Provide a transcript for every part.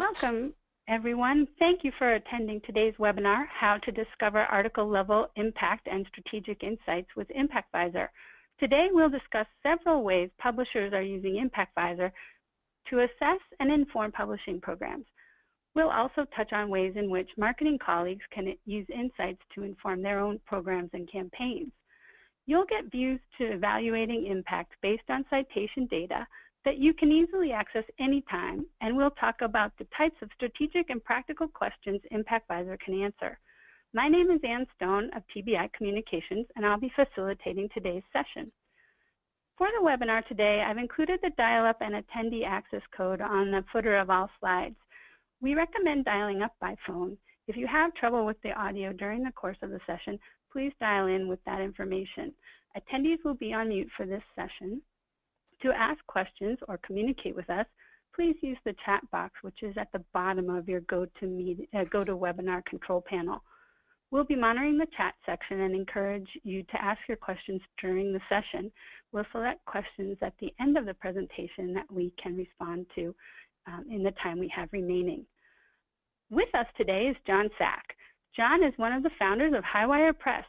Welcome, everyone. Thank you for attending today's webinar, How to Discover Article-Level Impact and Strategic Insights with ImpactVizor. Today, we'll discuss several ways publishers are using ImpactVizor to assess and inform publishing programs. We'll also touch on ways in which marketing colleagues can use insights to inform their own programs and campaigns. You'll get views to evaluating impact based on citation data that you can easily access anytime, and we'll talk about the types of strategic and practical questions ImpactVizor can answer. My name is Ann Stone of TBI Communications, and I'll be facilitating today's session. For the webinar today, I've included the dial-up and attendee access code on the footer of all slides. We recommend dialing up by phone. If you have trouble with the audio during the course of the session, please dial in with that information. Attendees will be on mute for this session. To ask questions or communicate with us, please use the chat box, which is at the bottom of your GoToWebinar control panel. We'll be monitoring the chat section and encourage you to ask your questions during the session. We'll select questions at the end of the presentation that we can respond to in the time we have remaining. With us today is John Sack. John is one of the founders of HighWire Press.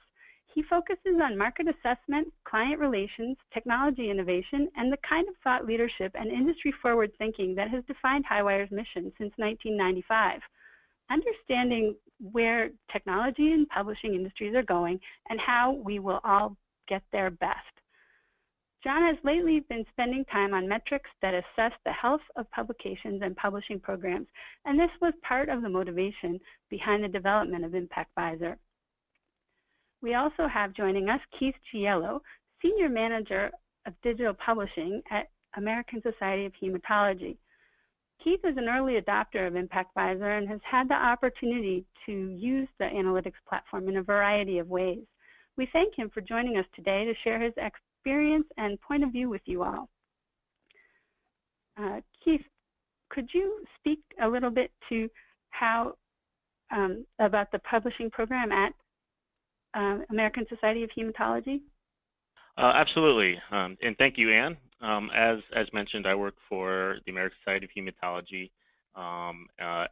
He focuses on market assessment, client relations, technology innovation, and the kind of thought leadership and industry forward thinking that has defined HighWire's mission since 1995. Understanding where technology and publishing industries are going and how we will all get there best. John has lately been spending time on metrics that assess the health of publications and publishing programs, and this was part of the motivation behind the development of ImpactVizor. We also have joining us Keith Gigliello, Senior Manager of Digital Publishing at American Society of Hematology. Keith is an early adopter of ImpactVizor and has had the opportunity to use the analytics platform in a variety of ways. We thank him for joining us today to share his experience and point of view with you all. Keith, could you speak a little bit to how about the publishing program at American Society of Hematology? Absolutely, and thank you, Ann. As mentioned, I work for the American Society of Hematology.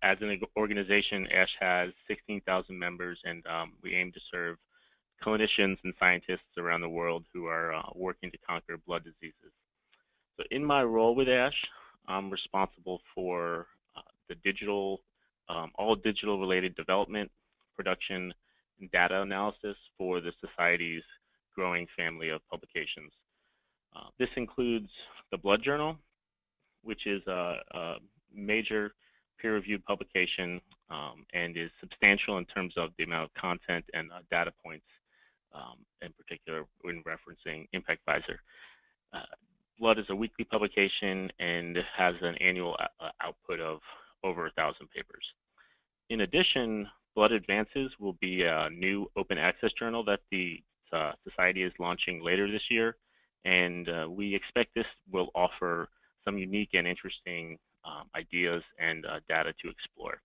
As an organization, ASH has 16,000 members, and we aim to serve clinicians and scientists around the world who are working to conquer blood diseases. So in my role with ASH, I'm responsible for the digital, all digital related development, production, and data analysis for the Society's growing family of publications. This includes the Blood Journal, which is a major peer-reviewed publication and is substantial in terms of the amount of content and data points, in particular when referencing ImpactVizor. Blood is a weekly publication and has an annual output of over 1,000 papers. In addition, Blood Advances will be a new open access journal that the Society is launching later this year, and we expect this will offer some unique and interesting ideas and data to explore.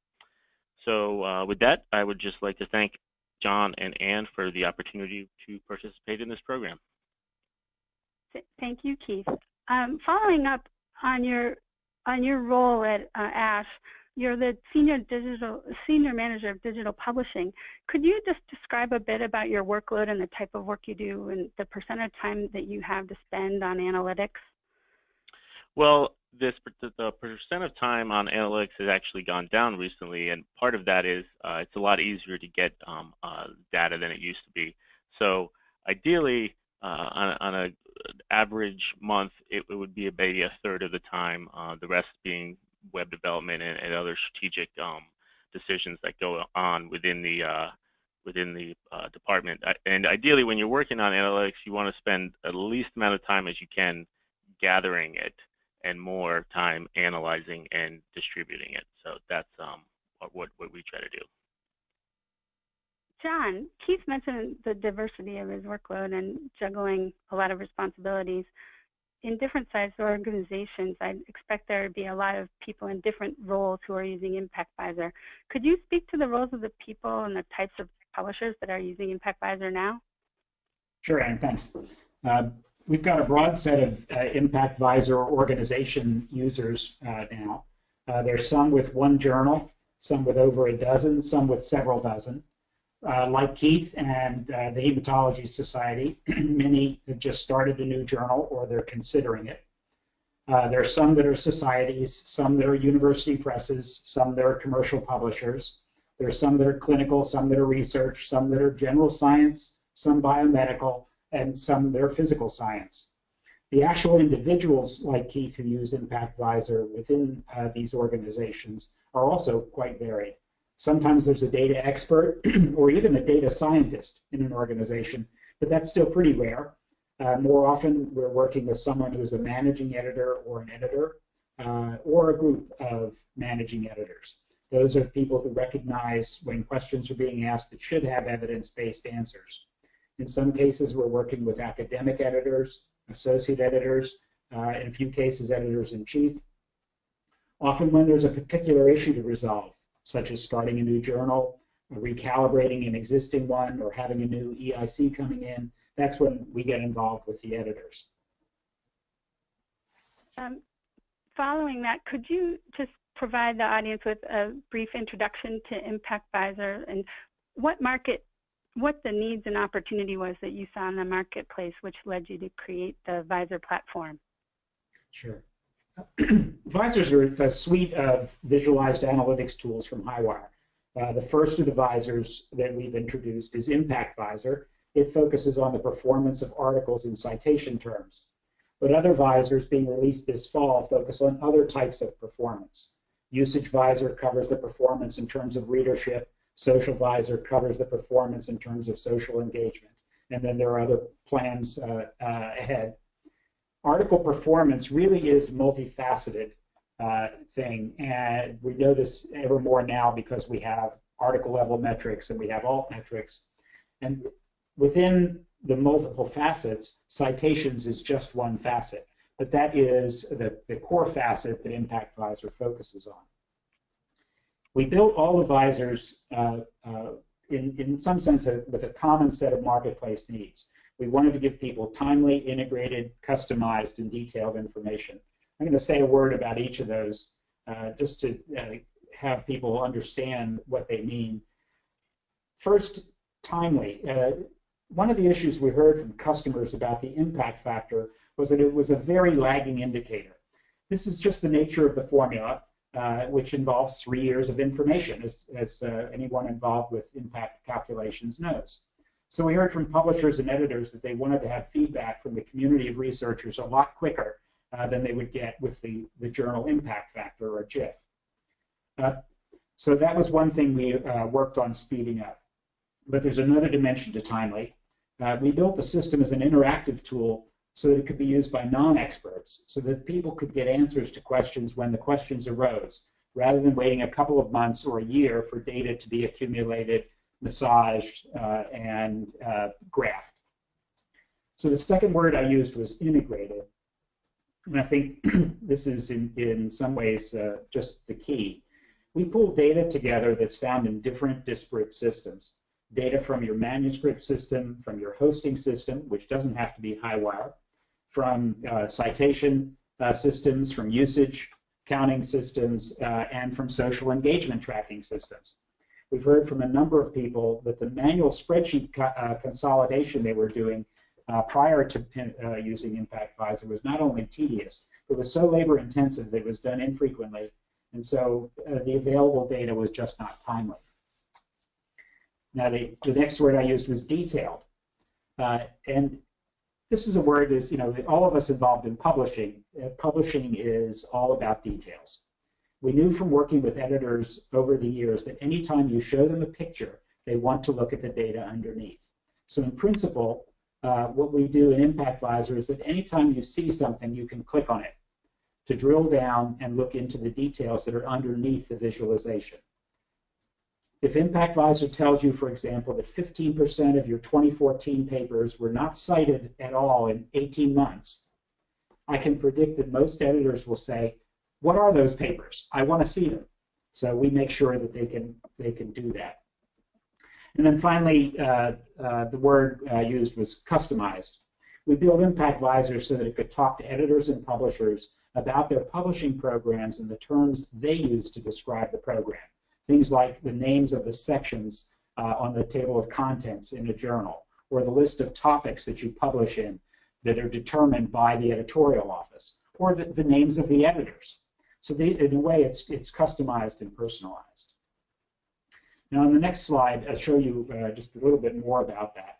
So with that, I would just like to thank John and Ann for the opportunity to participate in this program. Thank you, Keith. Following up on your role at ASH, you're the Senior Manager of Digital Publishing. Could you just describe a bit about your workload and the type of work you do and the percent of time that you have to spend on analytics? Well, the percent of time on analytics has actually gone down recently, and part of that is it's a lot easier to get data than it used to be. So ideally, on an average month, it would be maybe a third of the time, the rest being web development and other strategic decisions that go on within the department. And ideally, when you're working on analytics, you want to spend the least amount of time as you can gathering it and more time analyzing and distributing it. So that's what we try to do. John, Keith mentioned the diversity of his workload and juggling a lot of responsibilities. In different sized organizations, I expect there to be a lot of people in different roles who are using ImpactVizor. Could you speak to the roles of the people and the types of publishers that are using ImpactVizor now? Sure, Ann, thanks. We've got a broad set of ImpactVizor organization users now. There's some with one journal, some with over a dozen, some with several dozen. Like Keith and the Hematology Society, many have just started a new journal or they're considering it. There are some that are societies, some that are university presses, some that are commercial publishers. There are some that are clinical, some that are research, some that are general science, some biomedical, and some that are physical science. The actual individuals like Keith who use ImpactVizor within these organizations are also quite varied. Sometimes there's a data expert or even a data scientist in an organization, but that's still pretty rare. More often, we're working with someone who's a managing editor or an editor or a group of managing editors. Those are people who recognize when questions are being asked that should have evidence-based answers. In some cases, we're working with academic editors, associate editors, in a few cases, editors-in-chief. Often when there's a particular issue to resolve, such as starting a new journal, recalibrating an existing one, or having a new EIC coming in, that's when we get involved with the editors. Following that, could you just provide the audience with a brief introduction to ImpactVizor and what the needs and opportunity was that you saw in the marketplace which led you to create the Visor platform? Sure. Visors are a suite of visualized analytics tools from HighWire. The first of the visors that we've introduced is ImpactVizor. It focuses on the performance of articles in citation terms. But other visors being released this fall focus on other types of performance. UsageVizor covers the performance in terms of readership. SocialVizor covers the performance in terms of social engagement. And then there are other plans ahead. Article performance really is a multifaceted thing, and we know this ever more now because we have article level metrics and we have alt metrics. And within the multiple facets, citations is just one facet, but that is the core facet that ImpactVizor focuses on. We built all the visors in some sense with a common set of marketplace needs. We wanted to give people timely, integrated, customized, and detailed information. I'm going to say a word about each of those just to have people understand what they mean. First, timely. One of the issues we heard from customers about the impact factor was that it was a very lagging indicator. This is just the nature of the formula, which involves 3 years of information, as anyone involved with impact calculations knows. So we heard from publishers and editors that they wanted to have feedback from the community of researchers a lot quicker than they would get with the journal impact factor, or GIF. So that was one thing we worked on speeding up. But there's another dimension to timely. We built the system as an interactive tool so that it could be used by non-experts, so that people could get answers to questions when the questions arose, rather than waiting a couple of months or a year for data to be accumulated, massaged, and graphed. So the second word I used was integrated. And I think this is in some ways just the key. We pull data together that's found in different disparate systems. Data from your manuscript system, from your hosting system, which doesn't have to be HighWire, from citation systems, from usage counting systems, and from social engagement tracking systems. We've heard from a number of people that the manual spreadsheet consolidation they were doing prior to using ImpactVizor was not only tedious, but was so labor intensive that it was done infrequently, and so the available data was just not timely. Now the next word I used was detailed, and this is a word is, all of us involved in publishing. Publishing is all about details. We knew from working with editors over the years that anytime you show them a picture, they want to look at the data underneath. So in principle, what we do in ImpactVizor is that anytime you see something, you can click on it to drill down and look into the details that are underneath the visualization. If ImpactVizor tells you, for example, that 15% of your 2014 papers were not cited at all in 18 months, I can predict that most editors will say, what are those papers? I want to see them. So we make sure that they can do that. And then finally, the word used was customized. We built ImpactVizor so that it could talk to editors and publishers about their publishing programs and the terms they use to describe the program. Things like the names of the sections on the table of contents in a journal, or the list of topics that you publish in that are determined by the editorial office, or the names of the editors. So in a way, it's customized and personalized. Now, on the next slide, I'll show you just a little bit more about that.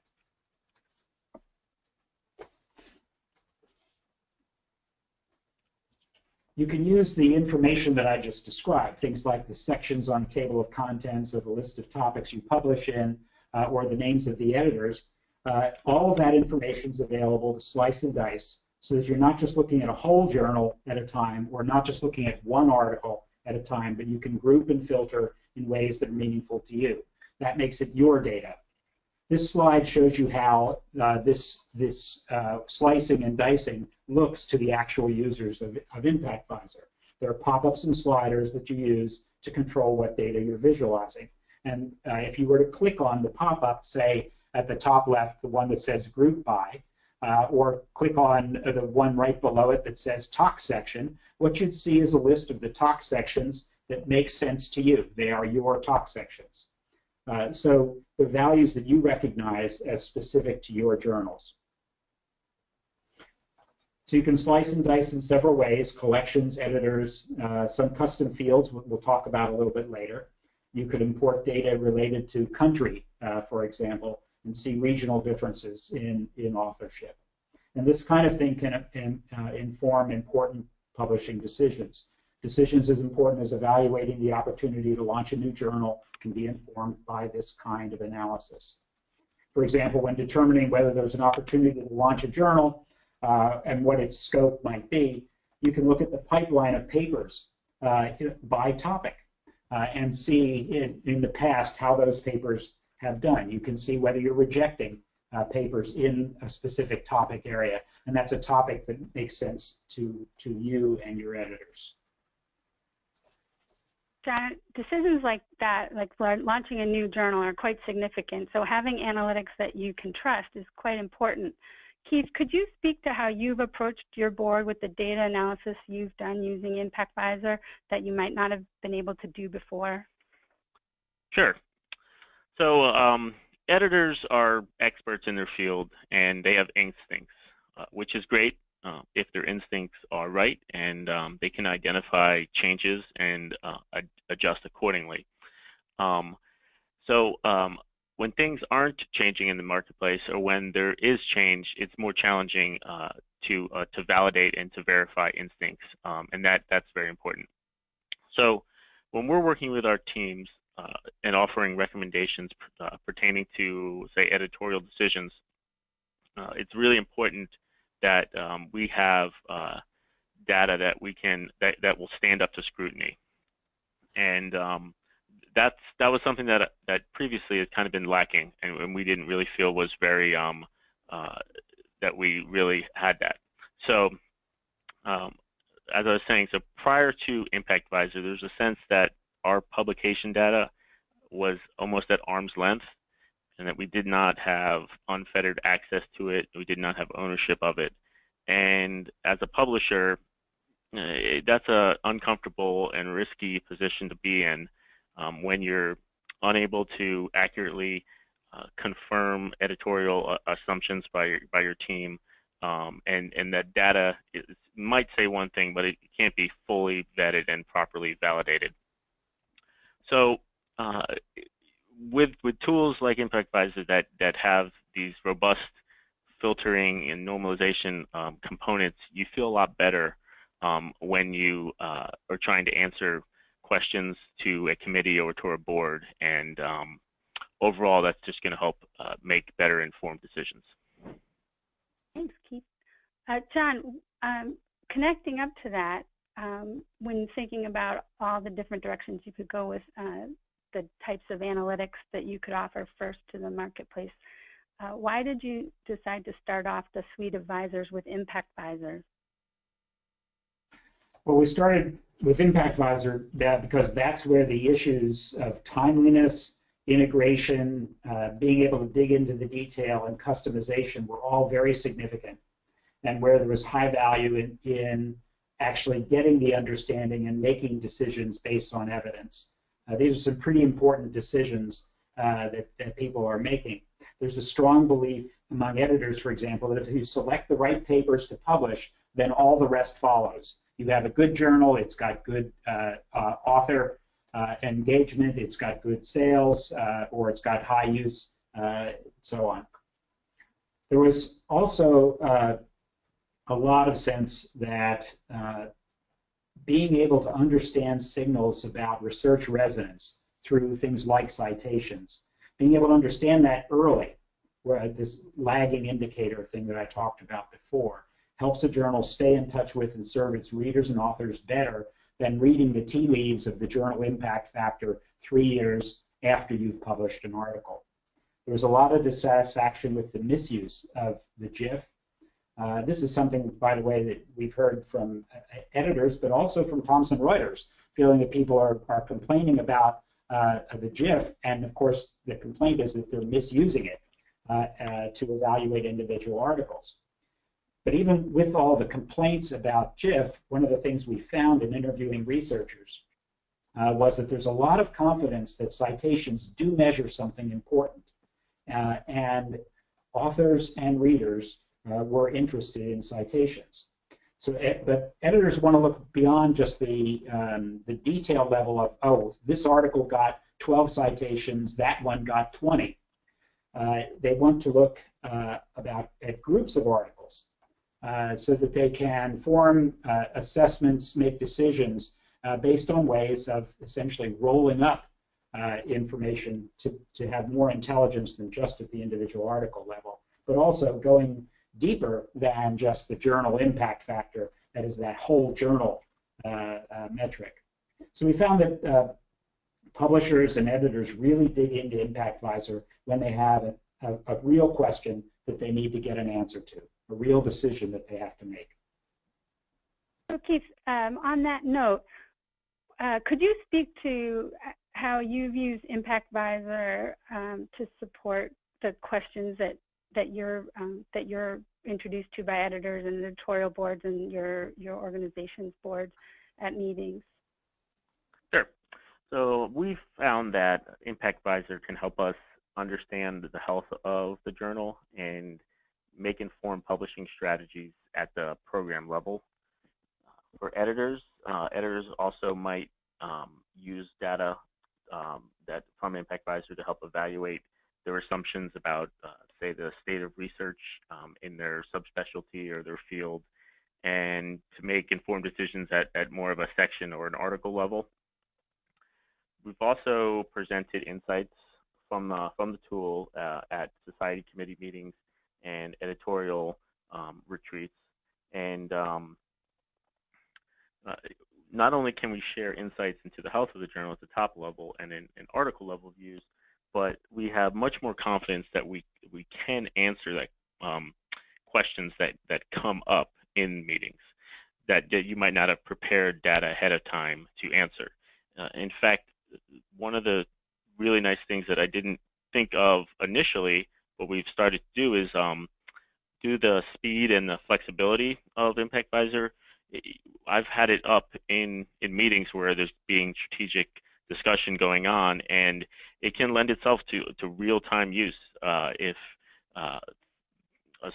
You can use the information that I just described, things like the sections on a table of contents, or the list of topics you publish in, or the names of the editors. All of that information is available to slice and dice so that you're not just looking at a whole journal at a time, or not just looking at one article at a time, but you can group and filter in ways that are meaningful to you. That makes it your data. This slide shows you how this slicing and dicing looks to the actual users of ImpactVizor. There are pop-ups and sliders that you use to control what data you're visualizing. And if you were to click on the pop-up, say at the top left, the one that says Group By, or click on the one right below it that says Talk Section, what you'd see is a list of the talk sections that make sense to you. They are your talk sections. So the values that you recognize as specific to your journals. So you can slice and dice in several ways: collections, editors, some custom fields we'll talk about a little bit later. You could import data related to country, for example, and see regional differences in authorship. And this kind of thing can inform important publishing decisions. Decisions as important as evaluating the opportunity to launch a new journal can be informed by this kind of analysis. For example, when determining whether there's an opportunity to launch a journal and what its scope might be, you can look at the pipeline of papers by topic and see in the past how those papers have done. You can see whether you're rejecting papers in a specific topic area, and that's a topic that makes sense to you and your editors. John, decisions like that, like launching a new journal, are quite significant. So having analytics that you can trust is quite important. Keith, could you speak to how you've approached your board with the data analysis you've done using ImpactVizor that you might not have been able to do before? Sure. So editors are experts in their field, and they have instincts, which is great if their instincts are right, and they can identify changes and adjust accordingly. When things aren't changing in the marketplace, or when there is change, it's more challenging to validate and to verify instincts, and that's very important. So when we're working with our teams and offering recommendations pertaining to, say, editorial decisions, it's really important that we have data that will stand up to scrutiny, and that was something that previously had kind of been lacking, and we didn't really feel was very that we really had that. So as I was saying, so prior to ImpactVizor, there's a sense that our publication data was almost at arm's length, and that we did not have unfettered access to it. We did not have ownership of it. And as a publisher, that's an uncomfortable and risky position to be in when you're unable to accurately confirm editorial assumptions by your team, and that data might say one thing, but it can't be fully vetted and properly validated. So with tools like ImpactVizor that have these robust filtering and normalization components, you feel a lot better when you are trying to answer questions to a committee or to a board, and overall that's just going to help make better informed decisions. Thanks, Keith. John, connecting up to that, when thinking about all the different directions you could go with the types of analytics that you could offer first to the marketplace, why did you decide to start off the suite of visors with ImpactVizor? Well, we started with ImpactVizor because that's where the issues of timeliness, integration, being able to dig into the detail, and customization were all very significant, and where there was high value in actually getting the understanding and making decisions based on evidence. These are some pretty important decisions that people are making. There's a strong belief among editors, for example, that if you select the right papers to publish, then all the rest follows. You have a good journal, it's got good author engagement, it's got good sales, or it's got high use, so on. There was also a lot of sense that being able to understand signals about research resonance through things like citations, being able to understand that early, where this lagging indicator thing that I talked about before, helps a journal stay in touch with and serve its readers and authors better than reading the tea leaves of the journal impact factor 3 years after you've published an article. There was a lot of dissatisfaction with the misuse of the GIF. This is something, by the way, that we've heard from editors, but also from Thomson Reuters, feeling that people are complaining about the GIF, and of course the complaint is that they're misusing it to evaluate individual articles. But even with all the complaints about GIF, one of the things we found in interviewing researchers was that there's a lot of confidence that citations do measure something important, and authors and readers were interested in citations. So, but editors want to look beyond just the detail level of, oh, this article got 12 citations, that one got 20. They want to look at groups of articles so that they can form assessments, make decisions based on ways of essentially rolling up information to have more intelligence than just at the individual article level, but also going deeper than just the journal impact factor, that is that whole journal metric. So we found that publishers and editors really dig into ImpactVizor when they have a real question that they need to get an answer to, a real decision that they have to make. So Keith, on that note, could you speak to how you've used ImpactVizor to support the questions that you're introduced to by editors and editorial boards and your organization's boards at meetings? Sure. So we've found that ImpactVizor can help us understand the health of the journal and make informed publishing strategies at the program level. For editors, editors also might use data that from ImpactVizor to help evaluate their assumptions about, say, the state of research in their subspecialty or their field, and to make informed decisions at more of a section or an article level. We've also presented insights from the tool at society committee meetings and editorial retreats. And not only can we share insights into the health of the journal at the top level and in article level views, but we have much more confidence that we can answer that questions that come up in meetings that you might not have prepared data ahead of time to answer. In fact, one of the really nice things that I didn't think of initially, what we've started to do is do the speed and the flexibility of ImpactVizor. I've had it up in meetings where there's being strategic discussion going on, and it can lend itself to real-time use if a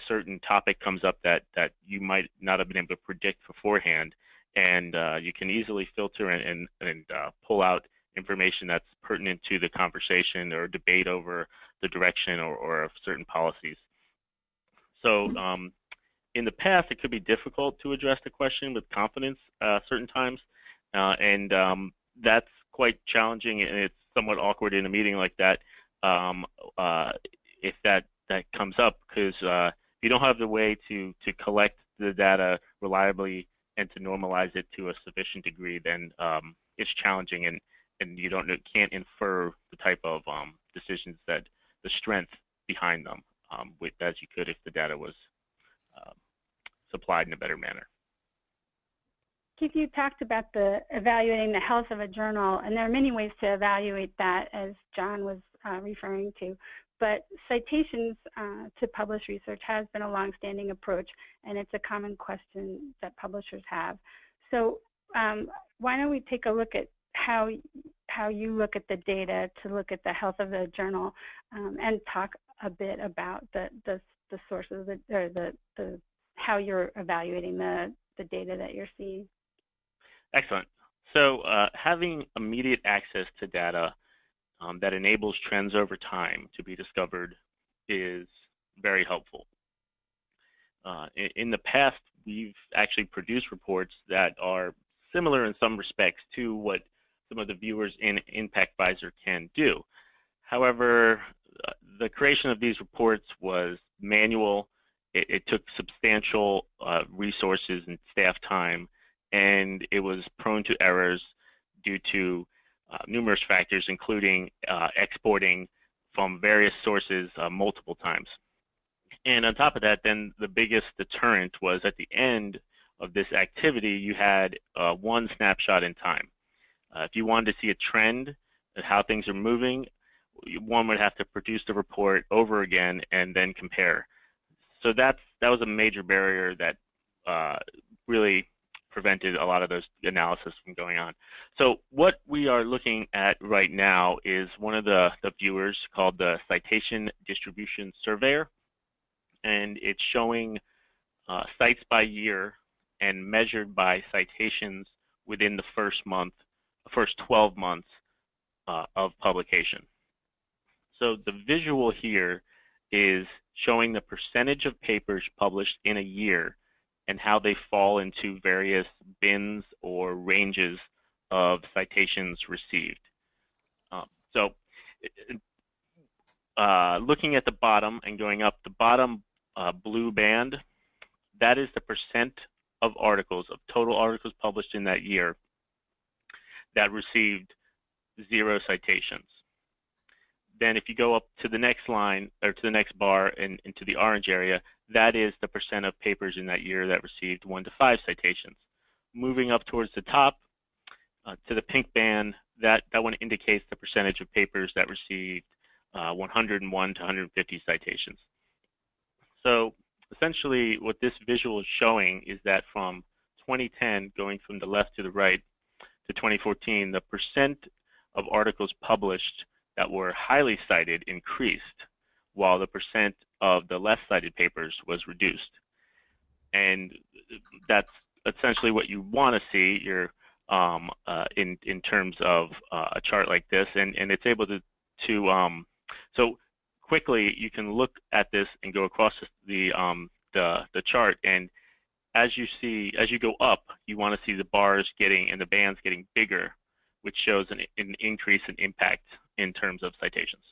certain topic comes up that you might not have been able to predict beforehand, and you can easily filter and pull out information that's pertinent to the conversation or debate over the direction or of certain policies. So in the past, it could be difficult to address the question with confidence certain times, and that's quite challenging, and it's somewhat awkward in a meeting like that if that comes up, because if you don't have the way to collect the data reliably and to normalize it to a sufficient degree, then it's challenging, and you can't infer the type of decisions that the strength behind them as you could if the data was supplied in a better manner. Keith, you talked about evaluating the health of a journal, and there are many ways to evaluate that, as John was referring to. But citations to publish research has been a longstanding approach, and it's a common question that publishers have. So why don't we take a look at how you look at the data to look at the health of the journal, and talk a bit about the sources or the how you're evaluating the data that you're seeing. Excellent. So having immediate access to data that enables trends over time to be discovered is very helpful. In the past, we've actually produced reports that are similar in some respects to what some of the viewers in ImpactVizor can do. However, the creation of these reports was manual. It took substantial resources and staff time, and it was prone to errors due to numerous factors, including exporting from various sources multiple times. And on top of that, then the biggest deterrent was at the end of this activity, you had one snapshot in time. If you wanted to see a trend of how things are moving, one would have to produce the report over again and then compare. So that was a major barrier that really prevented a lot of those analysis from going on. So what we are looking at right now is one of the viewers called the Citation Distribution Surveyor, and it's showing sites by year and measured by citations within the first 12 months of publication. So the visual here is showing the percentage of papers published in a year and how they fall into various bins or ranges of citations received. Looking at the bottom and going up, the bottom blue band, that is the percent of articles, of total articles published in that year that received 0 citations. Then if you go up to the next line, or to the next bar and into the orange area, that is the percent of papers in that year that received 1 to 5 citations. Moving up towards the top, to the pink band, that one indicates the percentage of papers that received 101 to 150 citations. So essentially what this visual is showing is that from 2010, going from the left to the right, to 2014, the percent of articles published that were highly cited increased, while the percent of the less cited papers was reduced. And that's essentially what you want to see in terms of a chart like this, and it's able to so quickly you can look at this and go across the chart, and as you go up, you want to see the bars and the bands getting bigger, which shows an increase in impact in terms of citations.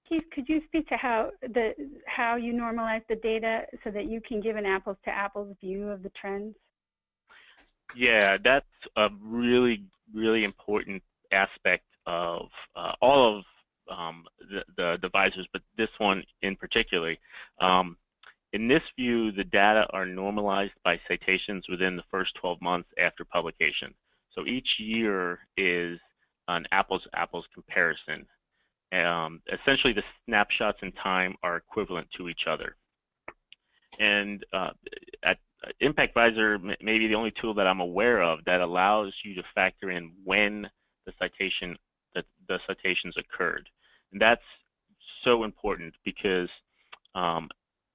Keith, could you speak to how you normalize the data so that you can give an apples to apples view of the trends? Yeah, that's a really, really important aspect of all of the visors, but this one in particular. In this view, the data are normalized by citations within the first 12 months after publication. So each year is an apples-to-apples comparison. Essentially, the snapshots in time are equivalent to each other. And at ImpactVizor may be the only tool that I'm aware of that allows you to factor in when the citations occurred. And that's so important because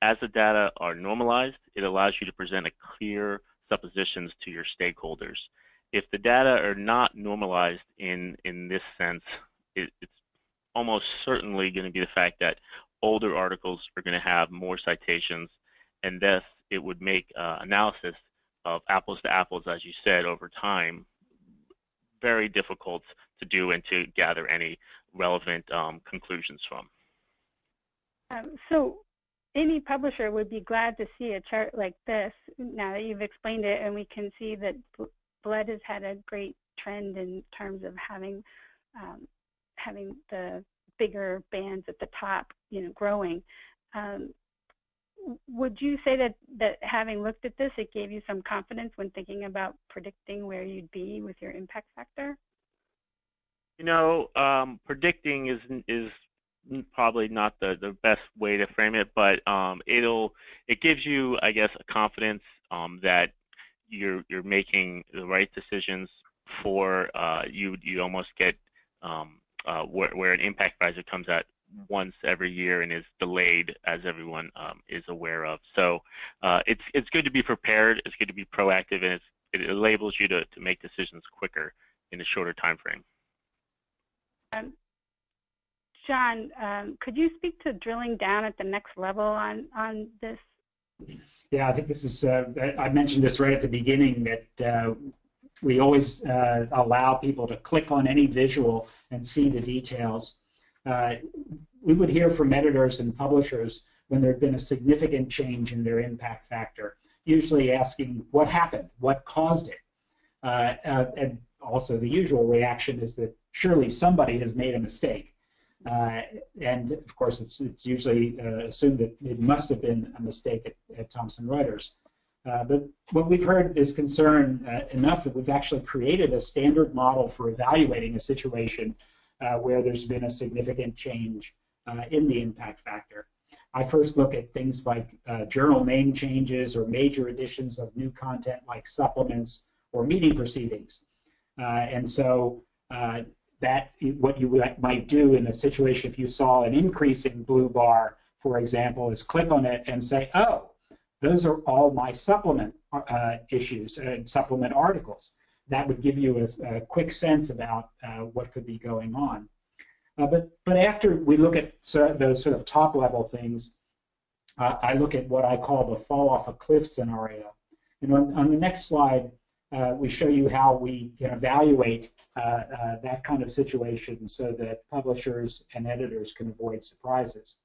as the data are normalized, it allows you to present a clear suppositions to your stakeholders. If the data are not normalized in this sense, it's almost certainly going to be the fact that older articles are going to have more citations, and thus it would make analysis of apples to apples, as you said, over time, very difficult to do and to gather any relevant conclusions from. So any publisher would be glad to see a chart like this now that you've explained it, and we can see that blood has had a great trend in terms of having the bigger bands at the top, growing. Would you say that having looked at this, it gave you some confidence when thinking about predicting where you'd be with your impact factor? Predicting is probably not the best way to frame it, but it gives you, I guess, a confidence that you're making the right decisions for you almost get where an Impactvisor comes out once every year and is delayed, as everyone is aware of. So it's good to be prepared, it's good to be proactive, and it enables you to make decisions quicker in a shorter time frame. John, could you speak to drilling down at the next level on this? Yeah, I think this is, I mentioned this right at the beginning, that we always allow people to click on any visual and see the details. We would hear from editors and publishers when there had been a significant change in their impact factor, usually asking what happened, what caused it. And also the usual reaction is that surely somebody has made a mistake. And of course, it's usually assumed that it must have been a mistake at Thomson Reuters. But what we've heard is concern enough that we've actually created a standard model for evaluating a situation where there's been a significant change in the impact factor. I first look at things like journal name changes or major additions of new content like supplements or meeting proceedings. And so that what you might do in a situation if you saw an increasing blue bar, for example, is click on it and say, oh, those are all my supplement issues and supplement articles. That would give you a quick sense about what could be going on. But after we look at those sort of top level things, I look at what I call the fall off a cliff scenario. And on the next slide, we show you how we can evaluate that kind of situation so that publishers and editors can avoid surprises.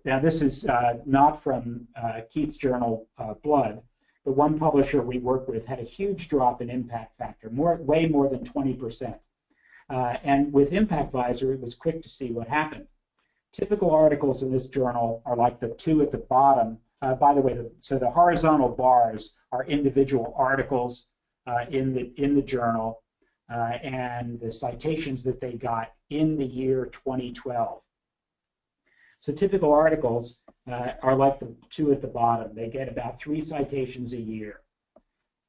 Now, this is not from Keith's journal, Blood, but one publisher we work with had a huge drop in impact factor, way more than 20%. And with Impactvisor, it was quick to see what happened. Typical articles in this journal are like the two at the bottom. By the way, so the horizontal bars are individual articles in the journal and the citations that they got in the year 2012. So typical articles are like the two at the bottom. They get about 3 citations a year.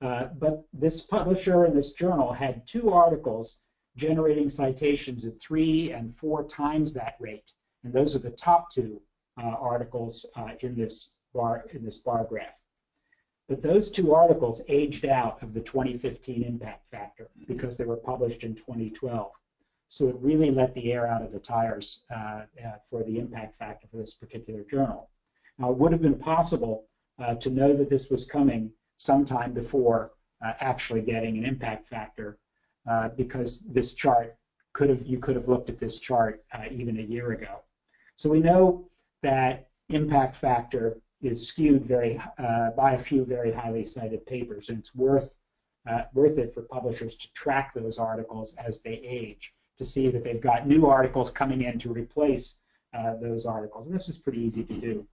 But this publisher in this journal had 2 articles generating citations at 3 and 4 times that rate. And those are the top 2 articles in this bar graph. But those 2 articles aged out of the 2015 impact factor because they were published in 2012. So it really let the air out of the tires for the impact factor for this particular journal. Now, it would have been possible to know that this was coming sometime before actually getting an impact factor because this chart you could have looked at this chart even a year ago. So we know that impact factor is skewed by a few very highly cited papers, and it's worth it for publishers to track those articles as they age, to see that they've got new articles coming in to replace those articles. And this is pretty easy to do.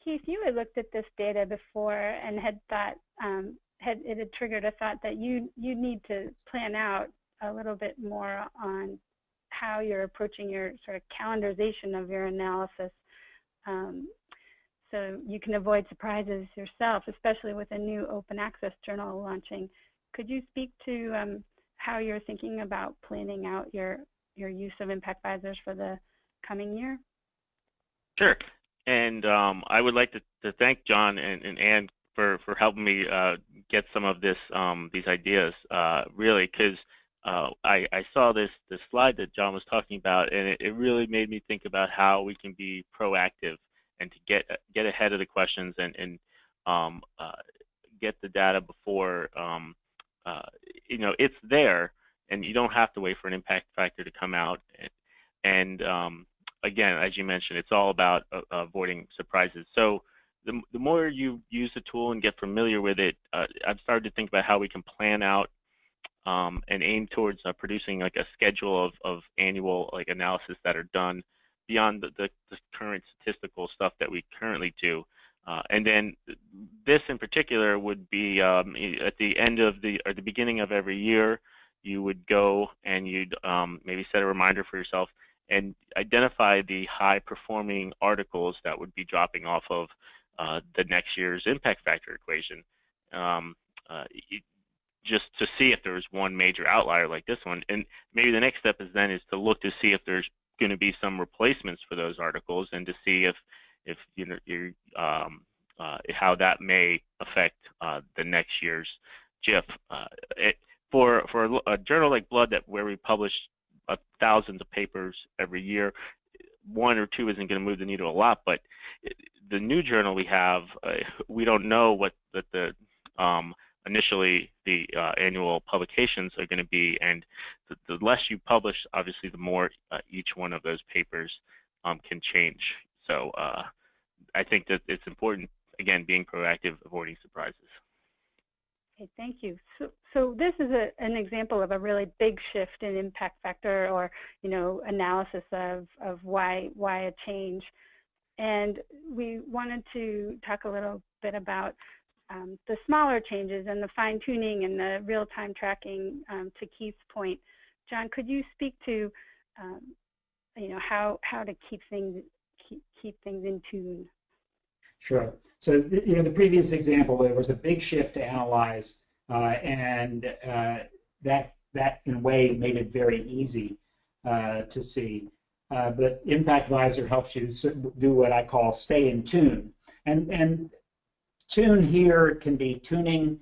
Keith, you had looked at this data before and had thought, it had triggered a thought that you need to plan out a little bit more on how you're approaching your sort of calendarization of your analysis so you can avoid surprises yourself, especially with a new open access journal launching. Could you speak to how you're thinking about planning out your use of Impactvisors for the coming year? Sure. And I would like to thank John and Ann for helping me get some of these ideas, really, because I saw this slide that John was talking about, and it really made me think about how we can be proactive and to get ahead of the questions and get the data before it's there, and you don't have to wait for an impact factor to come out. And again, as you mentioned, it's all about avoiding surprises. So the more you use the tool and get familiar with it, I've started to think about how we can plan out and aim towards producing like a schedule of annual analysis that are done beyond the current statistical stuff that we currently do. And then this in particular would be at the end of the beginning of every year, you would go and you'd maybe set a reminder for yourself and identify the high performing articles that would be dropping off of the next year's impact factor equation. just to see if there's one major outlier like this one. And maybe the next step is to look to see if there's going to be some replacements for those articles, and to see if you know how that may affect the next year's GIF. For a journal like Blood, where we publish thousands of papers every year, one or two isn't going to move the needle a lot. But the new journal we have, we don't know what initially the annual publications are going to be, and the less you publish, obviously, the more each one of those papers can change. So I think that it's important, again, being proactive, avoiding surprises. Okay, thank you. So this is an example of a really big shift in impact factor, or analysis of why a change. And we wanted to talk a little bit about the smaller changes and the fine-tuning and the real-time tracking. To Keith's point, John, could you speak to how to keep things in tune? Sure. So the previous example, there was a big shift to analyze, and that in a way made it very easy to see. But ImpactVizor helps you do what I call stay in tune, and tune here can be tuning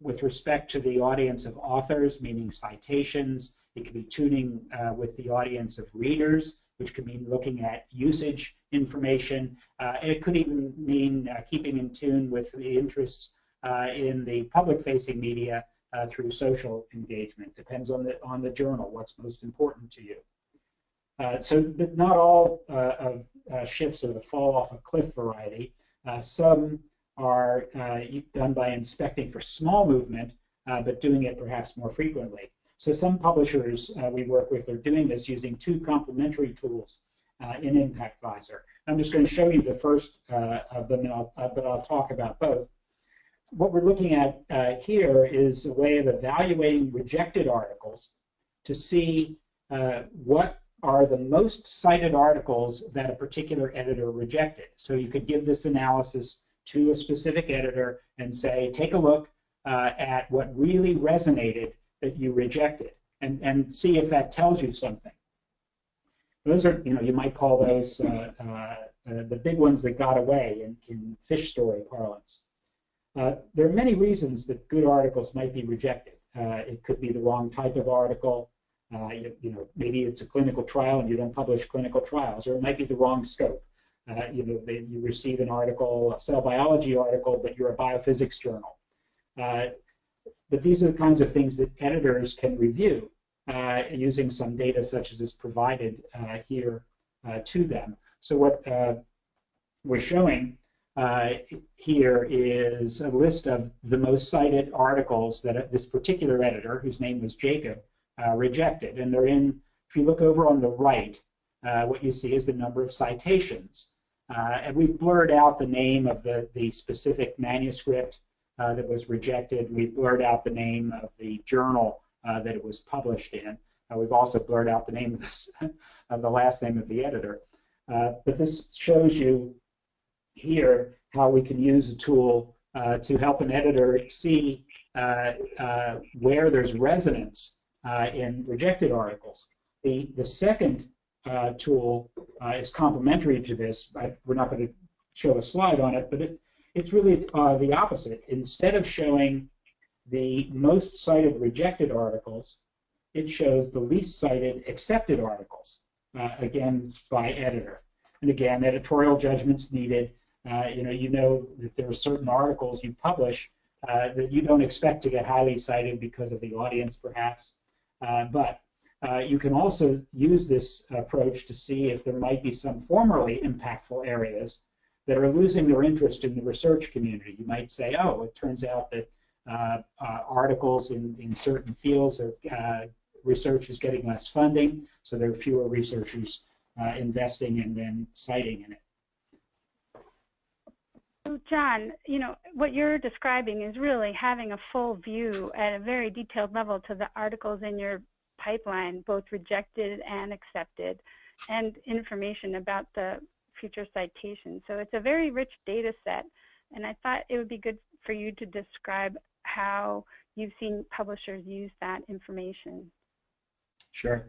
with respect to the audience of authors, meaning citations. It can be tuning with the audience of readers, which could mean looking at usage information. And it could even mean keeping in tune with the interests in the public-facing media through social engagement. Depends on the journal, what's most important to you. But not all shifts are the fall off a cliff variety. Some are done by inspecting for small movement, but doing it perhaps more frequently. So some publishers we work with are doing this using two complementary tools in ImpactVizor. I'm just going to show you the first of them, but I'll talk about both. What we're looking at here is a way of evaluating rejected articles to see what are the most cited articles that a particular editor rejected. So you could give this analysis to a specific editor and say, take a look at what really resonated that you rejected, and see if that tells you something. Those are, you might call those the big ones that got away in fish story parlance. There are many reasons that good articles might be rejected. It could be the wrong type of article. Maybe it's a clinical trial and you don't publish clinical trials, or it might be the wrong scope. You receive an article, a cell biology article, but you're a biophysics journal. But these are the kinds of things that editors can review using some data such as is provided here to them. So what we're showing here is a list of the most cited articles that this particular editor, whose name was Jacob, rejected. And they're in, if you look over on the right, what you see is the number of citations. And we've blurred out the name of the specific manuscript that was rejected. We've blurred out the name of the journal that it was published in. We've also blurred out the name of the last name of the editor. But this shows you here how we can use a tool to help an editor see where there's resonance in rejected articles. The second tool is complementary to this. We're not going to show a slide on it, but it's really the opposite. Instead of showing the most cited rejected articles, it shows the least cited accepted articles, again, by editor. And again, editorial judgment's needed. You know that there are certain articles you publish that you don't expect to get highly cited because of the audience, perhaps. But you can also use this approach to see if there might be some formerly impactful areas that are losing their interest in the research community. You might say, oh, it turns out that articles in certain fields of research is getting less funding, so there are fewer researchers investing and then citing in it. So John, what you're describing is really having a full view at a very detailed level to the articles in your pipeline, both rejected and accepted, and information about the future citations. So it's a very rich data set, and I thought it would be good for you to describe how you've seen publishers use that information. Sure.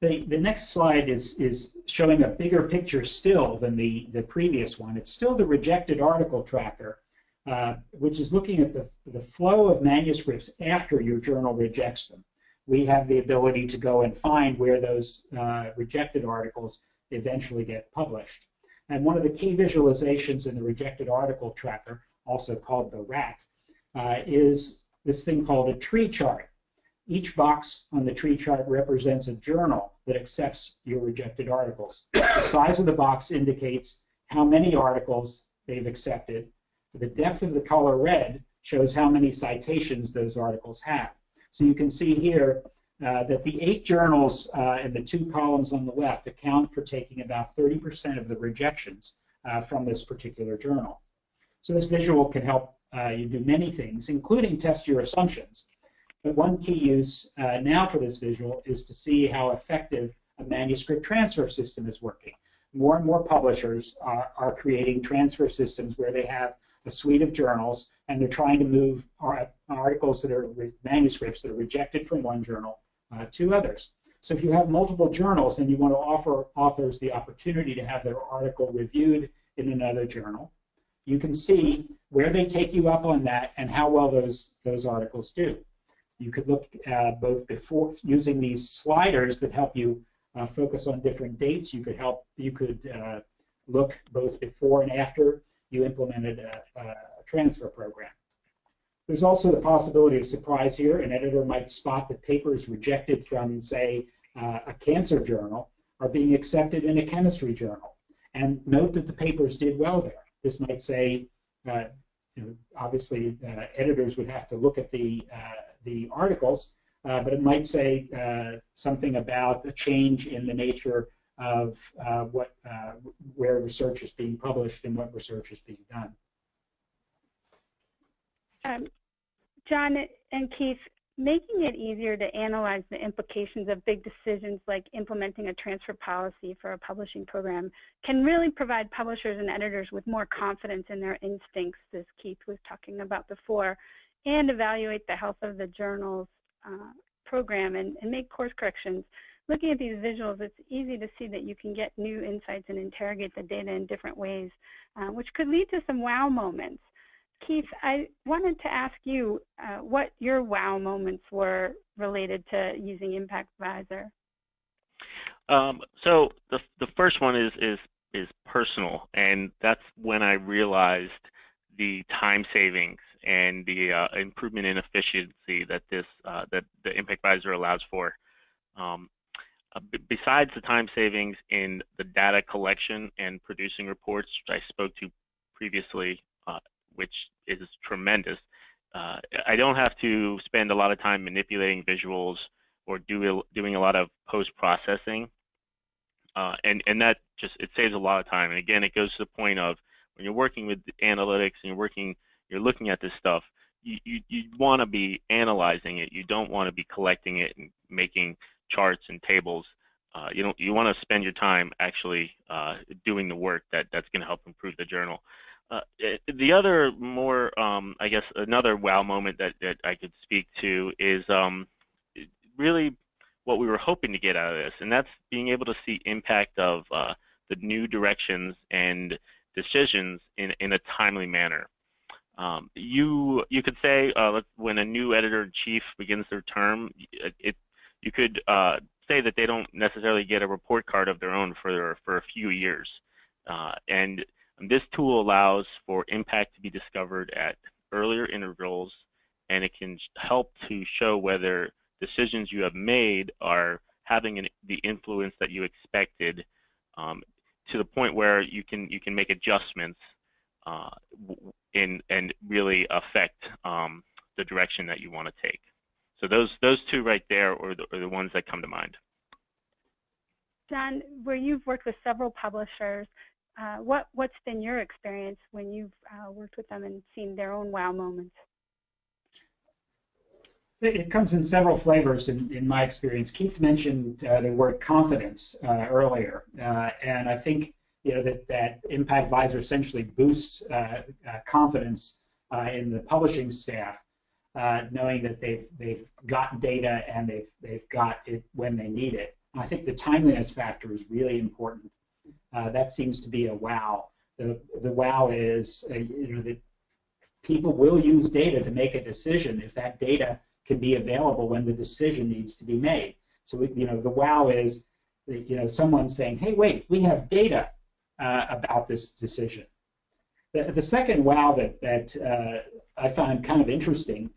The next slide is showing a bigger picture still than the previous one. It's still the rejected article tracker, which is looking at the flow of manuscripts after your journal rejects them. We have the ability to go and find where those rejected articles eventually get published. And one of the key visualizations in the rejected article tracker, also called the RAT, is this thing called a tree chart. Each box on the tree chart represents a journal that accepts your rejected articles. The size of the box indicates how many articles they've accepted. The depth of the color red shows how many citations those articles have. So you can see here that the 8 journals in the 2 columns on the left account for taking about 30% of the rejections from this particular journal. So this visual can help you do many things, including test your assumptions. But one key use now for this visual is to see how effective a manuscript transfer system is working. More and more publishers are creating transfer systems where they have a suite of journals, and they're trying to move articles that are manuscripts that are rejected from one journal to others. So if you have multiple journals and you want to offer authors the opportunity to have their article reviewed in another journal, you can see where they take you up on that and how well those articles do. You could look both before using these sliders that help you focus on different dates. You could look both before and after you implemented a transfer program. There's also the possibility of surprise here. An editor might spot that papers rejected from, say, a cancer journal are being accepted in a chemistry journal, and note that the papers did well there. This might say, obviously, editors would have to look at the articles, but it might say something about a change in the nature of where research is being published and what research is being done. John and Keith, making it easier to analyze the implications of big decisions like implementing a transfer policy for a publishing program can really provide publishers and editors with more confidence in their instincts, as Keith was talking about before, and evaluate the health of the journal's program and make course corrections. Looking at these visuals, it's easy to see that you can get new insights and interrogate the data in different ways, which could lead to some wow moments. Keith, I wanted to ask you what your wow moments were related to using ImpactVizor. So the first one is personal, and that's when I realized the time savings and the improvement in efficiency that that the ImpactVizor allows for. Besides the time savings in the data collection and producing reports, which I spoke to previously, which is tremendous, I don't have to spend a lot of time manipulating visuals or doing a lot of post-processing, and that it saves a lot of time. And again, it goes to the point of when you're working with analytics and you're looking at this stuff, you want to be analyzing it. You don't want to be collecting it and making charts and tables. You want to spend your time actually doing the work that's going to help improve the journal. The other more, I guess, another wow moment that I could speak to is really what we were hoping to get out of this, and that's being able to see impact of the new directions and decisions in a timely manner. You could say when a new editor-in-chief begins their term, you could say that they don't necessarily get a report card of their own for a few years, and this tool allows for impact to be discovered at earlier intervals, and it can help to show whether decisions you have made are having the influence that you expected, to the point where you can make adjustments and really affect the direction that you want to take. So those two right there are the ones that come to mind. John, where you've worked with several publishers, what's been your experience when you've worked with them and seen their own wow moments? It comes in several flavors in my experience. Keith mentioned the word confidence earlier, and I think that ImpactVizor essentially boosts confidence in the publishing staff, knowing that they've got data and they've got it when they need it. And I think the timeliness factor is really important. That seems to be a wow. The wow is that people will use data to make a decision if that data can be available when the decision needs to be made. So the wow is someone saying, hey, wait, we have data about this decision. The second wow that I find kind of interesting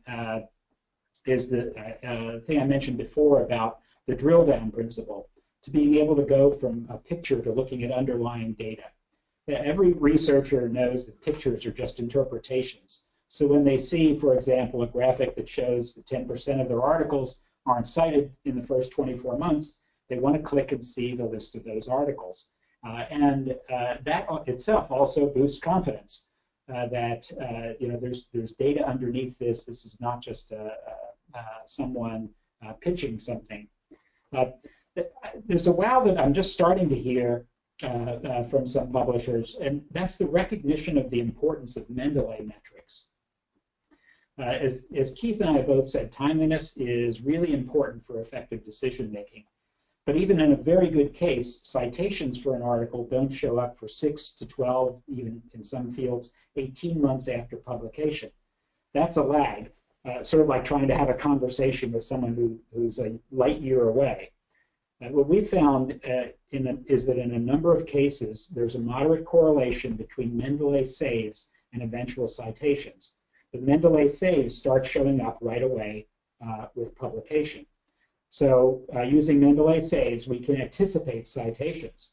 is the thing I mentioned before about the drill down principle, to being able to go from a picture to looking at underlying data. Every researcher knows that pictures are just interpretations. So when they see, for example, a graphic that shows that 10% of their articles aren't cited in the first 24 months, they want to click and see the list of those articles. And that itself also boosts confidence that there's data underneath this. This is not just someone pitching something. There's a wow that I'm just starting to hear from some publishers, and that's the recognition of the importance of Mendeley metrics. As Keith and I both said, timeliness is really important for effective decision making. But even in a very good case, citations for an article don't show up for 6 to 12, even in some fields, 18 months after publication. That's a lag, sort of like trying to have a conversation with someone who's a light year away. What we found is that in a number of cases, there's a moderate correlation between Mendeley saves and eventual citations. But Mendeley saves start showing up right away with publication. So using Mendeley saves, we can anticipate citations.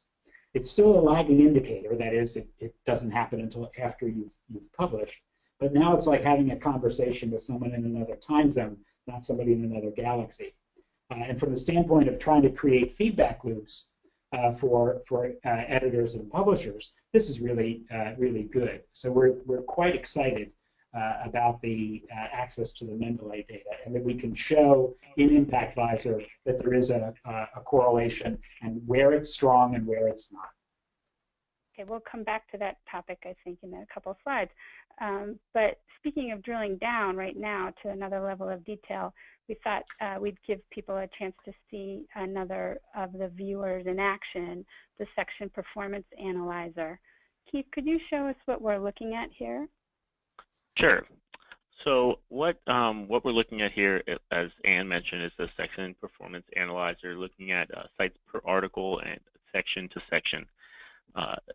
It's still a lagging indicator, that is, it doesn't happen until after you've published. But now it's like having a conversation with someone in another time zone, not somebody in another galaxy. And from the standpoint of trying to create feedback loops for editors and publishers, this is really good. So we're quite excited about the access to the Mendeley data, and that we can show in ImpactVizor that there is a correlation and where it's strong and where it's not. Okay, we'll come back to that topic, I think, in a couple of slides. But speaking of drilling down right now to another level of detail, we thought we'd give people a chance to see another of the viewers in action, the section performance analyzer. Keith, could you show us what we're looking at here? Sure. So what we're looking at here, as Anne mentioned, is the section performance analyzer, looking at sites per article and section to section.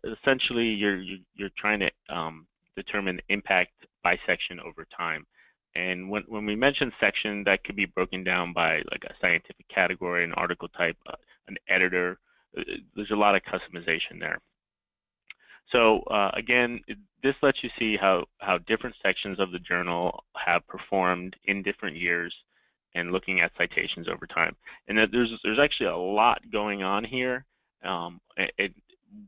Essentially, you're trying to determine impact by section over time. And when we mention section, that could be broken down by like a scientific category, an article type, an editor. There's a lot of customization there. So again, this lets you see how different sections of the journal have performed in different years and looking at citations over time. And that there's actually a lot going on here.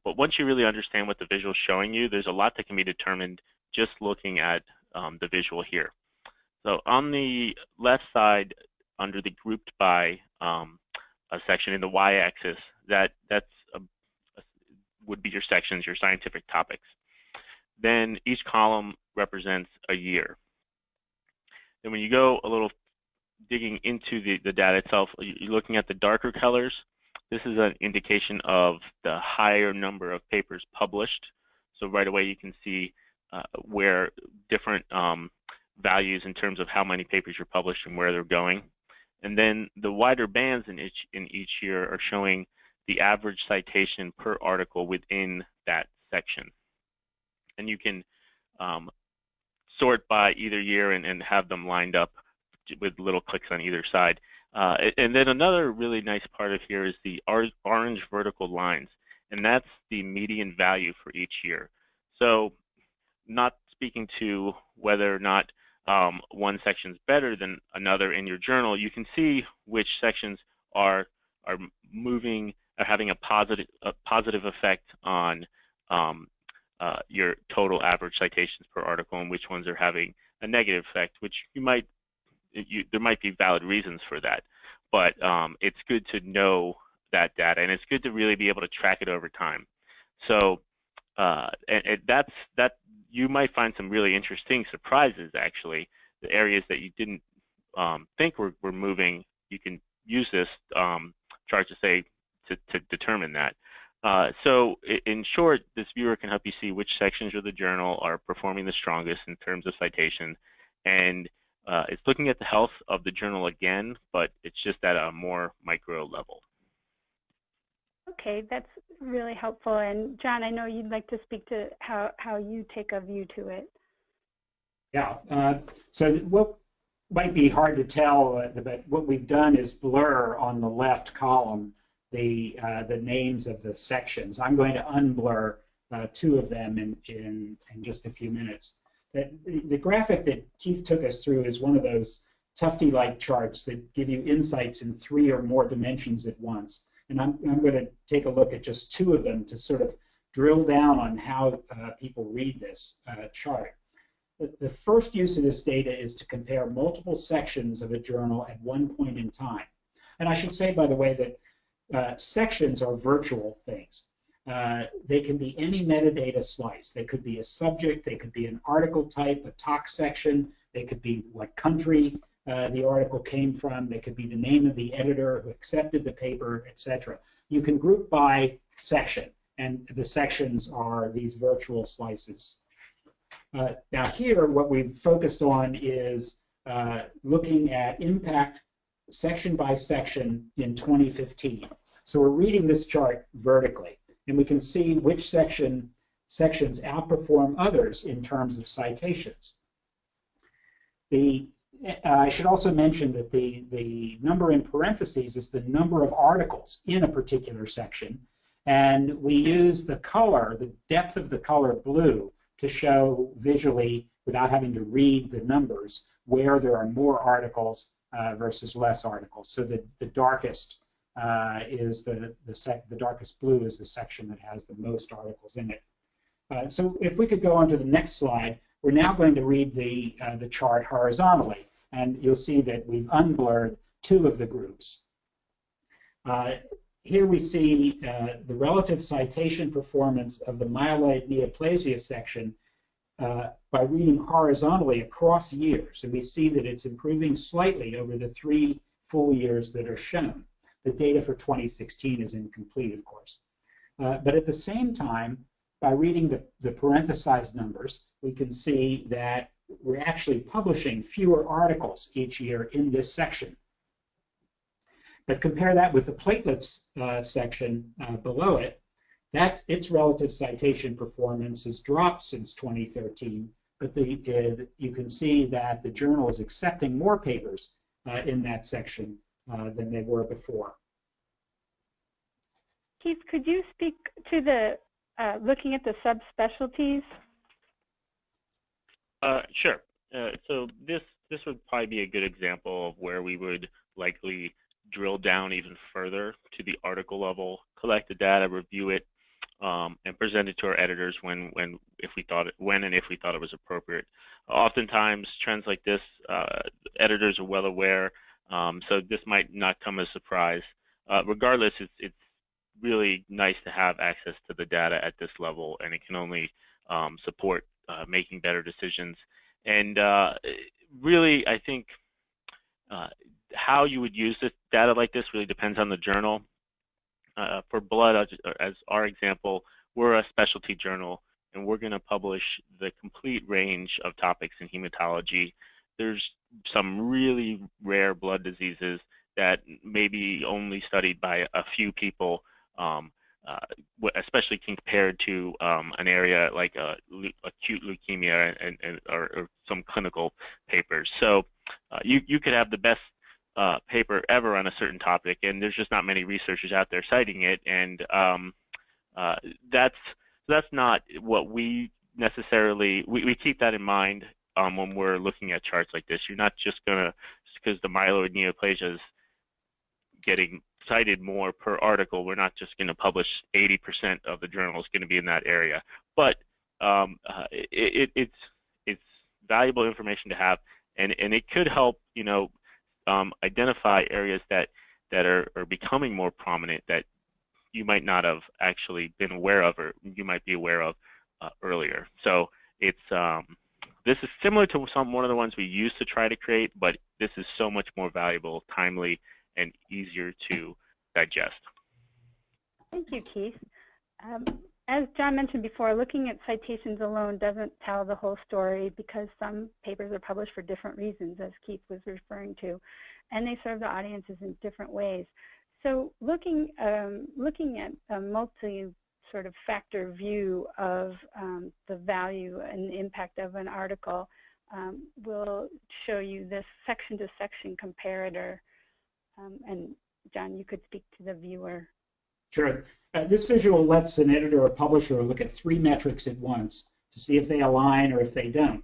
But once you really understand what the visual is showing you, there's a lot that can be determined just looking at the visual here. So on the left side, under the grouped by a section in the y-axis, would be your sections, your scientific topics. Then each column represents a year. Then when you go a little digging into the data itself, you're looking at the darker colors. This is an indication of the higher number of papers published. So right away you can see where different values in terms of how many papers you're published and where they're going. And then the wider bands in each year are showing the average citation per article within that section. And you can sort by either year and have them lined up with little clicks on either side. And then another really nice part of here is the orange vertical lines, and that's the median value for each year. So not speaking to whether or not one section is better than another in your journal, you can see which sections are moving, are having a positive effect on your total average citations per article, and which ones are having a negative effect, which there might be valid reasons for that. But it's good to know that data, and it's good to really be able to track it over time. So and that you might find some really interesting surprises, actually. The areas that you didn't think were moving, you can use this chart to say, to determine that. So in short, this viewer can help you see which sections of the journal are performing the strongest in terms of citation. And it's looking at the health of the journal again, but it's just at a more micro level. Okay, that's really helpful. And John, I know you'd like to speak to how you take a view to it. Yeah, so what might be hard to tell, but what we've done is blur on the left column the names of the sections. I'm going to unblur two of them in just a few minutes. The graphic that Keith took us through is one of those Tufte-like charts that give you insights in 3 or more dimensions at once. And I'm going to take a look at just 2 of them to sort of drill down on how people read this chart. The first use of this data is to compare multiple sections of a journal at one point in time. And I should say, by the way, that sections are virtual things. They can be any metadata slice. They could be a subject, they could be an article type, a talk section, they could be what country the article came from, they could be the name of the editor who accepted the paper, etc. You can group by section, and the sections are these virtual slices. Now here, what we've focused on is looking at impact section by section in 2015. So we're reading this chart vertically, and we can see which sections outperform others in terms of citations. I should also mention that the number in parentheses is the number of articles in a particular section, and we use the color, the depth of the color blue, to show visually, without having to read the numbers, where there are more articles versus less articles. So the darkest is the darkest blue is the section that has the most articles in it. So if we could go on to the next slide, we're now going to read the chart horizontally, and you'll see that we've unblurred 2 of the groups. Here we see the relative citation performance of the myeloid neoplasia section by reading horizontally across years, and we see that it's improving slightly over the 3 full years that are shown. The data for 2016 is incomplete, of course. But at the same time, by reading the parenthesized numbers, we can see that we're actually publishing fewer articles each year in this section. But compare that with the platelets section below it. Its relative citation performance has dropped since 2013, but you can see that the journal is accepting more papers in that section than they were before. Keith, could you speak to the looking at the subspecialties? Sure. So this would probably be a good example of where we would likely drill down even further to the article level, collect the data, review it, and present it to our editors when and if we thought it was appropriate. Oftentimes, trends like this, editors are well aware, so this might not come as a surprise. Regardless, it's really nice to have access to the data at this level, and it can only support making better decisions. And really, I think how you would use this data like this really depends on the journal. For blood, as our example, we're a specialty journal, and we're going to publish the complete range of topics in hematology. There's some really rare blood diseases that may be only studied by a few people, especially compared to an area like acute leukemia or some clinical papers. So you could have the best paper ever on a certain topic, and there's just not many researchers out there citing it, and that's not what we necessarily, we keep that in mind when we're looking at charts like this. You're not just going to, because the myeloid neoplasia is getting cited more per article, we're not just going to publish 80% of the journal is going to be in that area. But it's valuable information to have, and it could help, you know, identify areas that are becoming more prominent, that you might not have actually been aware of, or you might be aware of earlier. So it's this is similar to one of the ones we used to try to create, but this is so much more valuable, timely, and easier to digest. Thank you, Keith. As John mentioned before, looking at citations alone doesn't tell the whole story because some papers are published for different reasons, as Keith was referring to, and they serve the audiences in different ways. So looking at a multi sort of factor view of the value and the impact of an article will show you this section-to-section comparator. And John, you could speak to the viewer. Sure. This visual lets an editor or publisher look at 3 metrics at once to see if they align or if they don't.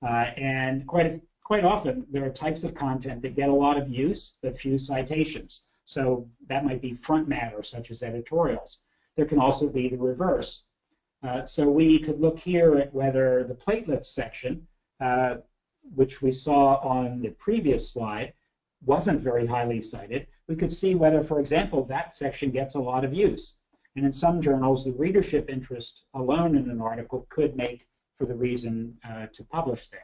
And quite often, there are types of content that get a lot of use but few citations. So that might be front matter, such as editorials. There can also be the reverse. So we could look here at whether the platelets section, which we saw on the previous slide, wasn't very highly cited. We could see whether, for example, that section gets a lot of use. And in some journals, the readership interest alone in an article could make for the reason to publish there.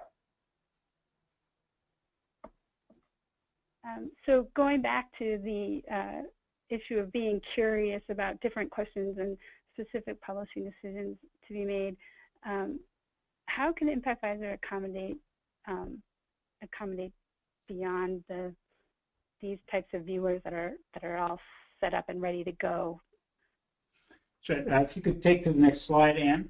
So going back to the issue of being curious about different questions and specific publishing decisions to be made, how can ImpactVizor accommodate beyond these types of viewers that are all set up and ready to go? Sure. If you could take to the next slide, Anne.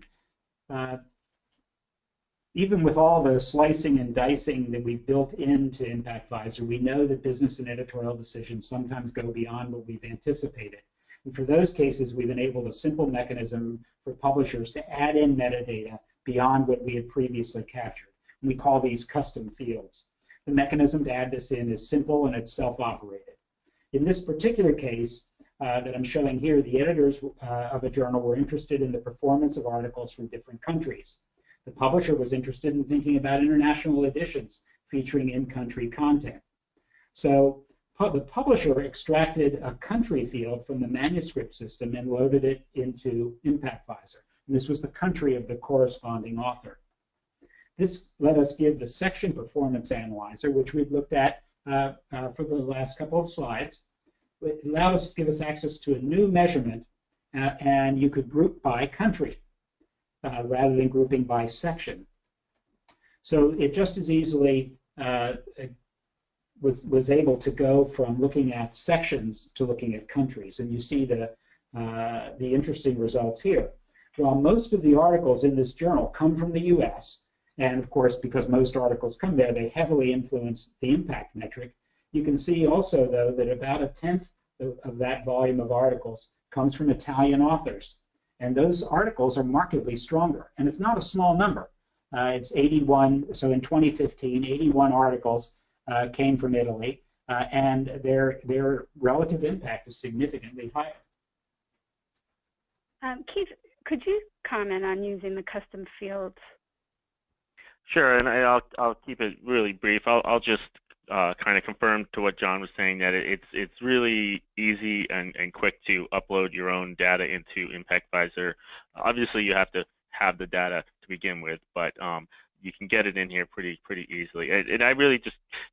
Even with all the slicing and dicing that we've built into ImpactVizor, we know that business and editorial decisions sometimes go beyond what we've anticipated. And for those cases, we've enabled a simple mechanism for publishers to add in metadata beyond what we had previously captured. And we call these custom fields. The mechanism to add this in is simple and it's self-operated. In this particular case that I'm showing here, the editors of a journal were interested in the performance of articles from different countries. The publisher was interested in thinking about international editions featuring in-country content. So the publisher extracted a country field from the manuscript system and loaded it into ImpactVizor. And this was the country of the corresponding author. This let us give the section performance analyzer, which we've looked at for the last couple of slides. It allowed us to give us access to a new measurement, and you could group by country rather than grouping by section. So it just as easily was able to go from looking at sections to looking at countries, and you see the interesting results here. While most of the articles in this journal come from the U.S., and of course, because most articles come there, they heavily influence the impact metric. You can see also, though, that about 1/10 of that volume of articles comes from Italian authors. And those articles are markedly stronger. And it's not a small number. It's 81, so in 2015, 81 articles came from Italy, and their relative impact is significantly higher. Keith, could you comment on using the custom fields? Sure, and I'll keep it really brief. I'll just kind of confirm to what John was saying, that it's really easy and quick to upload your own data into ImpactVizor. Obviously, you have to have the data to begin with, but you can get it in here pretty easily. And I really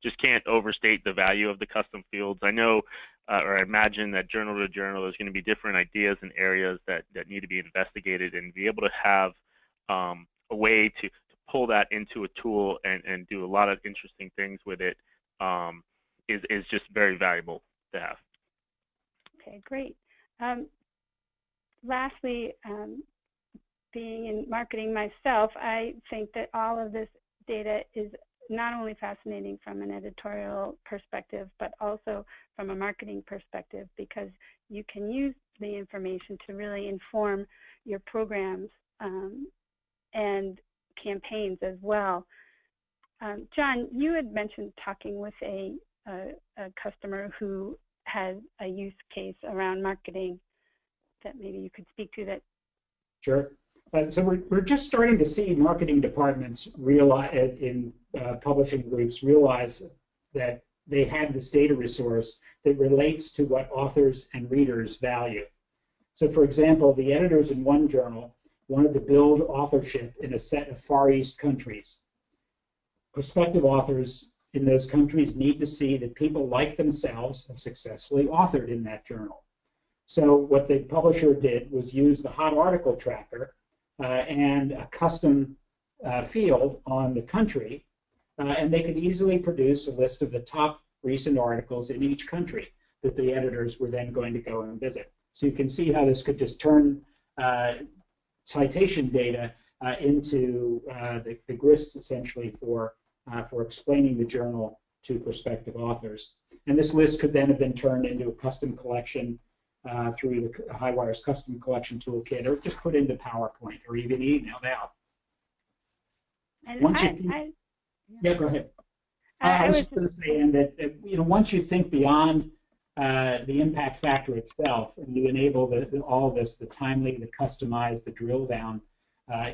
just can't overstate the value of the custom fields. I know, or I imagine that journal to journal, there's going to be different ideas and areas that need to be investigated, and be able to have a way to pull that into a tool and do a lot of interesting things with it is just very valuable to have. Okay, great. Lastly, being in marketing myself, I think that all of this data is not only fascinating from an editorial perspective, but also from a marketing perspective, because you can use the information to really inform your programs and campaigns as well. John, you had mentioned talking with a customer who has a use case around marketing that maybe you could speak to that. Sure. So we're just starting to see marketing departments realize, in publishing groups, realize that they have this data resource that relates to what authors and readers value. So for example, the editors in one journal wanted to build authorship in a set of Far East countries. Prospective authors in those countries need to see that people like themselves have successfully authored in that journal. So what the publisher did was use the hot article tracker and a custom field on the country, and they could easily produce a list of the top recent articles in each country that the editors were then going to go and visit. So you can see how this could just turn citation data into the grist essentially for explaining the journal to prospective authors. And this list could then have been turned into a custom collection through the HighWire's custom collection toolkit, or just put into PowerPoint, or even emailed out. And yeah, go ahead. I was just going to say, and that once you think beyond the impact factor itself, and you enable all of this, the timely, the customized, the drill down,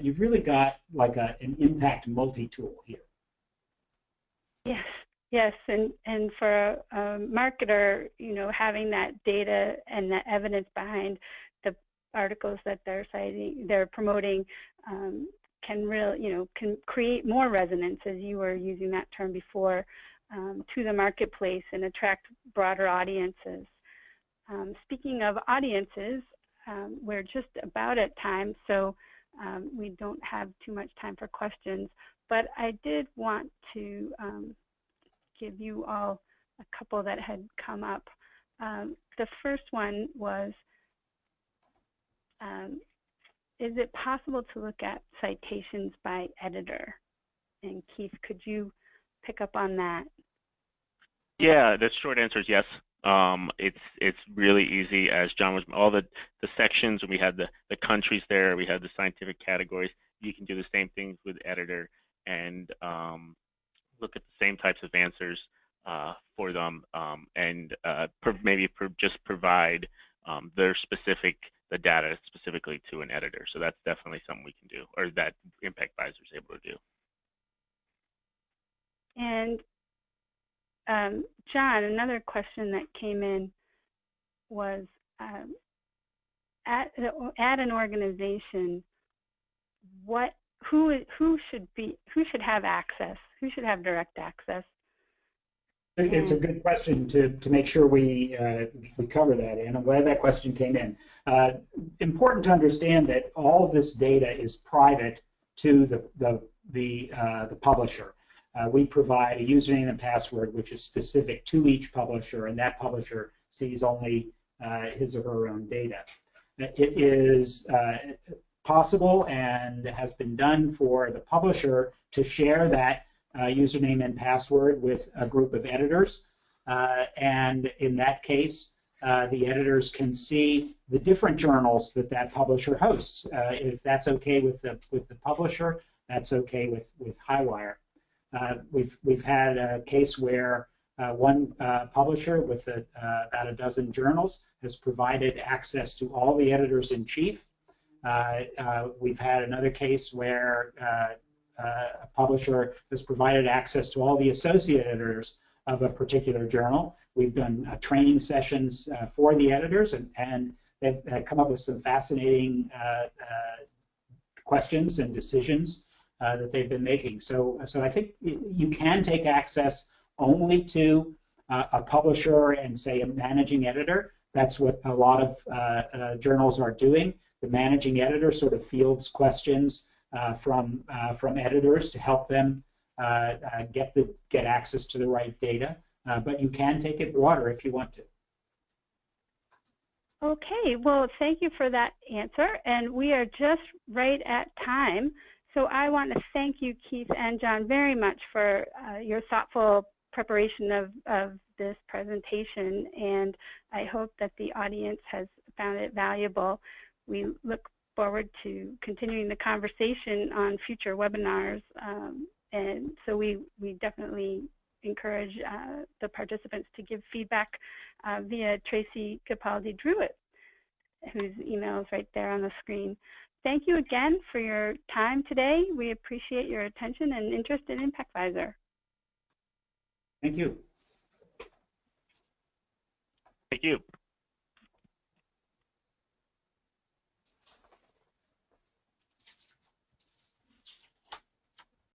you've really got like an impact multi-tool here. Yes, yes, and for a marketer, having that data and that evidence behind the articles that they're promoting, can really, can create more resonance, as you were using that term before, to the marketplace and attract broader audiences. Speaking of audiences, we're just about at time, so we don't have too much time for questions, but I did want to give you all a couple that had come up. The first one was, is it possible to look at citations by editor? And Keith, could you pick up on that? Yeah, the short answer is yes. It's really easy, as John was, all the sections, and we had the countries there, we had the scientific categories. You can do the same things with editor and look at the same types of answers for them, and just provide the data specifically to an editor. So that's definitely something we can do, or that ImpactVizor is able to do. And John, another question that came in was, at an organization, who should have access? Who should have direct access? It's a good question to make sure we cover that, and I'm glad that question came in. Important to understand that all of this data is private to the publisher. We provide a username and password which is specific to each publisher, and that publisher sees only his or her own data. It is possible and has been done for the publisher to share that username and password with a group of editors, and in that case, the editors can see the different journals that publisher hosts. If that's okay with the publisher, that's okay with HighWire. We've had a case where one publisher with about a dozen journals has provided access to all the editors-in-chief. We've had another case where a publisher has provided access to all the associate editors of a particular journal. We've done training sessions for the editors, and they've come up with some fascinating questions and decisions that they've been making. So I think you can take access only to a publisher and, say, a managing editor. That's what a lot of journals are doing. The managing editor sort of fields questions from editors to help them get access to the right data. But you can take it broader if you want to. Okay, well, thank you for that answer, and we are just right at time. So I want to thank you, Keith and John, very much for your thoughtful preparation of this presentation, and I hope that the audience has found it valuable. We look forward to continuing the conversation on future webinars, and so we definitely encourage the participants to give feedback via Tracy Capaldi-Druitt, whose email is right there on the screen. Thank you again for your time today. We appreciate your attention and interest in ImpactVizor. Thank you. Thank you.